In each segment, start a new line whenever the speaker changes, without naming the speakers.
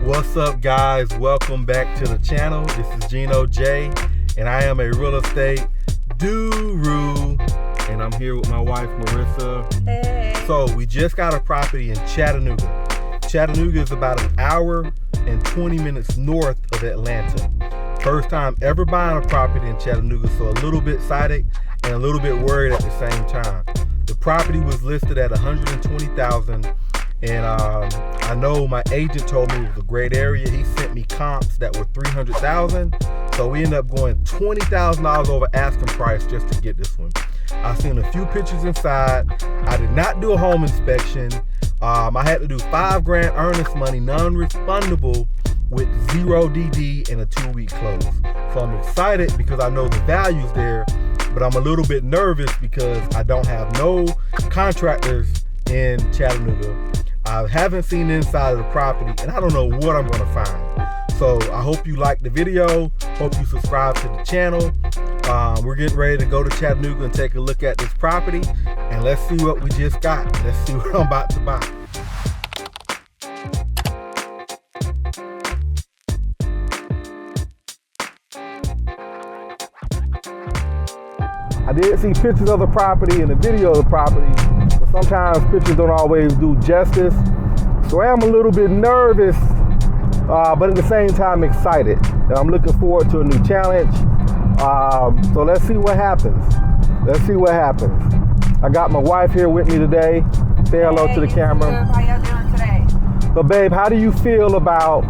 What's up, guys? Welcome back to the channel. This is Geno J, and I am a real estate guru, and I'm here with my wife, Marisa.
Hey.
So we just got a property in Chattanooga. Chattanooga is about an hour and 20 minutes north of Atlanta. First time ever buying a property in Chattanooga, so a little bit excited and a little bit worried at the same time. The property was listed at $120,000, and I know my agent told me it was a great area. He sent me comps that were $300,000, so we ended up going $20,000 over asking price just to get this one. I've seen a few pictures inside. I did not do a home inspection. I had to do $5,000 earnest money, non-refundable, with 0 DD and a 2-week close. So I'm excited because I know the value's there, but I'm a little bit nervous because I don't have no contractors in Chattanooga. I haven't seen the inside of the property, and I don't know what I'm gonna find. So I hope you like the video. Hope you subscribe to the channel. We're getting ready to go to Chattanooga and take a look at this property, and let's see what we just got. Let's see what I'm about to buy. I did see pictures of the property and a video of the property, but sometimes pictures don't always do justice. So I am a little bit nervous, but at the same time excited. And I'm looking forward to a new challenge. So let's see what happens. Let's see what happens. I got my wife here with me today. Say hello to the camera.
How y'all doing today?
So babe, how do you feel about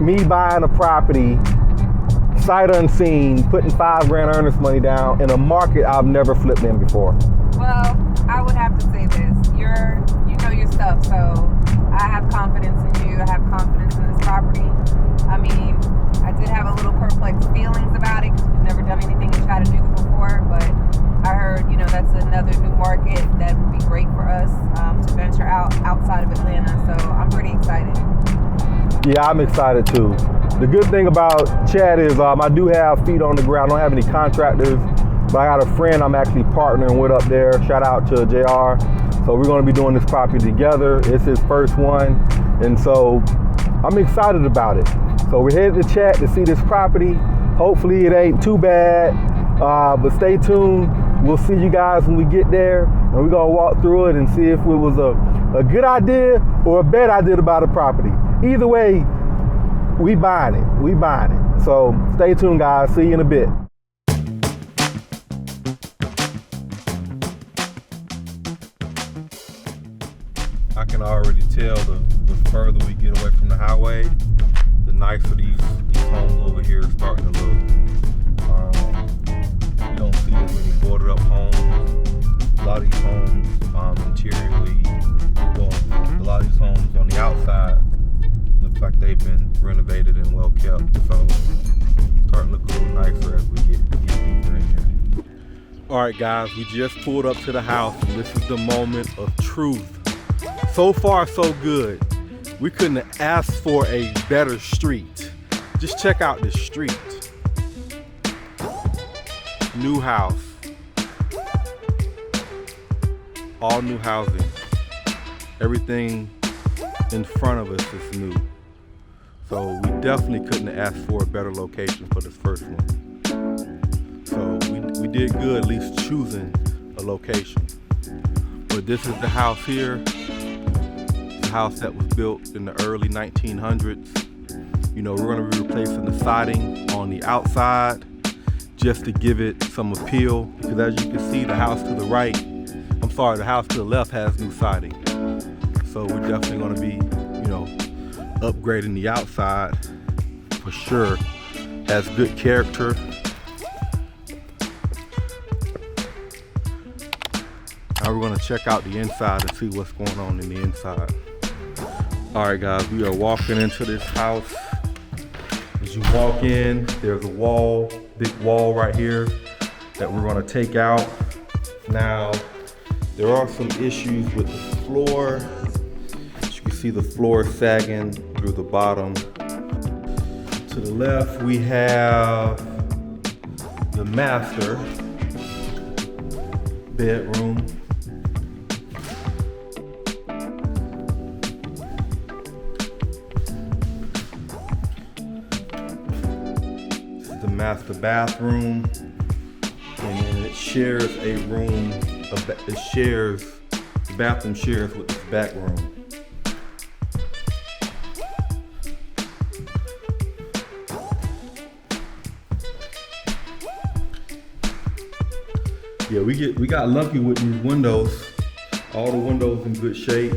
me buying a property sight unseen, putting $5,000 earnest money down in a market I've never flipped in before?
Well, I would have to say this. You know your stuff, so I have confidence in you. I have confidence in this property. I mean, I did have a little perplexed feelings about it because we've never done anything in Chattanooga before, but I heard, that's another new market that would be great for us to venture outside of Atlanta, so I'm pretty excited.
Yeah, I'm excited too. The good thing about Chat is I do have feet on the ground. I don't have any contractors, but I got a friend I'm actually partnering with up there. Shout out to JR. So we're going to be doing this property together. It's his first one, and so I'm excited about it. So we're headed to Chat to see this property. Hopefully it ain't too bad, but stay tuned. We'll see you guys when we get there, and we're going to walk through it and see if it was a good idea or a bad idea to buy the property. Either way, we buying it. So stay tuned, guys. See you in a bit. I can already tell the further we get away from the highway, the nicer these homes over here are starting to look. You don't see as many boarded up homes. A lot of these homes interiorly, a lot of these homes on the outside looks like they've been renovated and well kept. So starting to look a little nicer as we get deeper in here. All right, guys, we just pulled up to the house, and this is the moment of truth. So far, so good. We couldn't have asked for a better street. Just check out this street. New house. All new housing. Everything in front of us is new. So we definitely couldn't have asked for a better location for this first one. So we did good at least choosing a location. But this is the house here. It's a house that was built in the early 1900s. We're gonna be replacing the siding on the outside just to give it some appeal, because as you can see, the house to the right, the house to the left has new siding. So we're definitely gonna be, upgrading the outside for sure. Has good character. Now we're gonna check out the inside and see what's going on in the inside. All right, guys, we are walking into this house. As you walk in, there's a wall, big wall right here that we're gonna take out. Now, there are some issues with the floor. As you can see, the floor is sagging through the bottom. To the left, we have the master bedroom. master bathroom, and then it shares a room. The bathroom shares with this back room. Yeah, we got lucky with these windows. All the windows in good shape.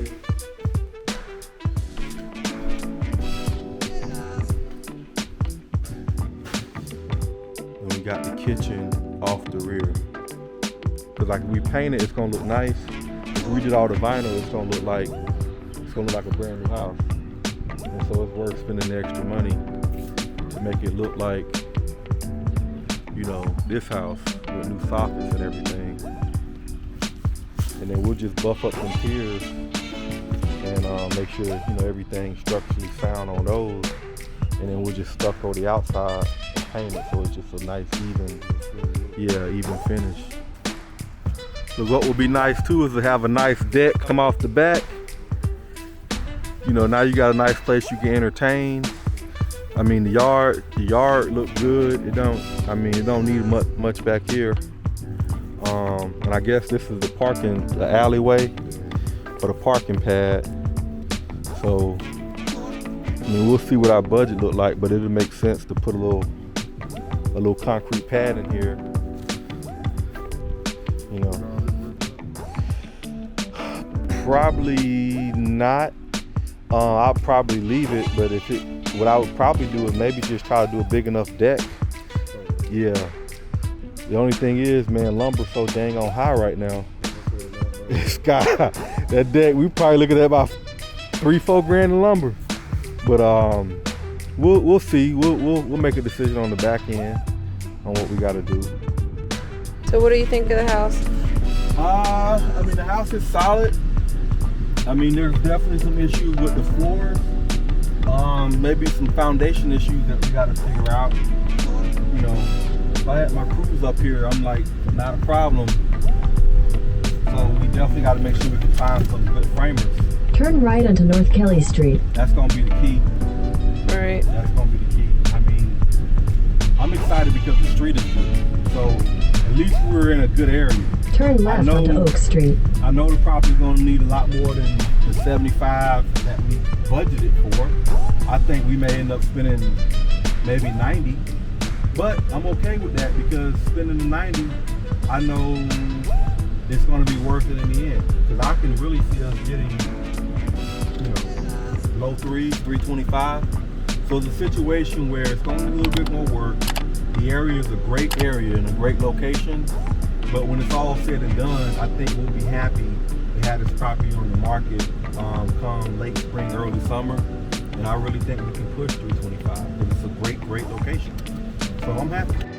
And we got the kitchen off the rear. Cause like if we paint it, it's gonna look nice. If we did all the vinyl, it's gonna look like a brand new house. And so it's worth spending the extra money to make it look like, this house with new soffits and everything. And then we'll just buff up some piers and make sure everything's structurally sound on those. And then we'll just stucco the outside and paint it so it's just a nice even finish. So what would be nice too is to have a nice deck come off the back. Now you got a nice place you can entertain. I mean, the yard looks good. It don't need much back here. And I guess this is the alleyway for the parking pad. So, we'll see what our budget look like, but it'll make sense to put a little concrete pad in here. Probably not. I'll probably leave it, but what I would probably do is maybe just try to do a big enough deck. Yeah. The only thing is, man, lumber's so dang on high right now. It's got that deck. We probably looking at about $3-4 grand in lumber. But we'll see. We'll make a decision on the back end on what we got to do.
So what do you think of the house?
The house is solid. There's definitely some issues with the floors. Maybe some foundation issues that we got to figure out. If I had my crews up here, I'm like, not a problem. So we definitely got to make sure we can find some good framers.
Turn right onto North Kelly Street.
That's going to be the key.
All right.
That's going to be the key. I'm excited because the street is good. So at least we're in a good area.
Turn left onto Oak Street.
I know the property's going to need a lot more than the 75 that we budgeted for. I think we may end up spending maybe 90. But I'm okay with that because spending the 90, I know it's going to be worth it in the end. Because I can really see us getting, low 325. So it's a situation where it's going to be a little bit more work. The area is a great area and a great location. But when it's all said and done, I think we'll be happy to have this property on the market come late spring, early summer. And I really think we can push 325 because it's a great location. So I'm happy.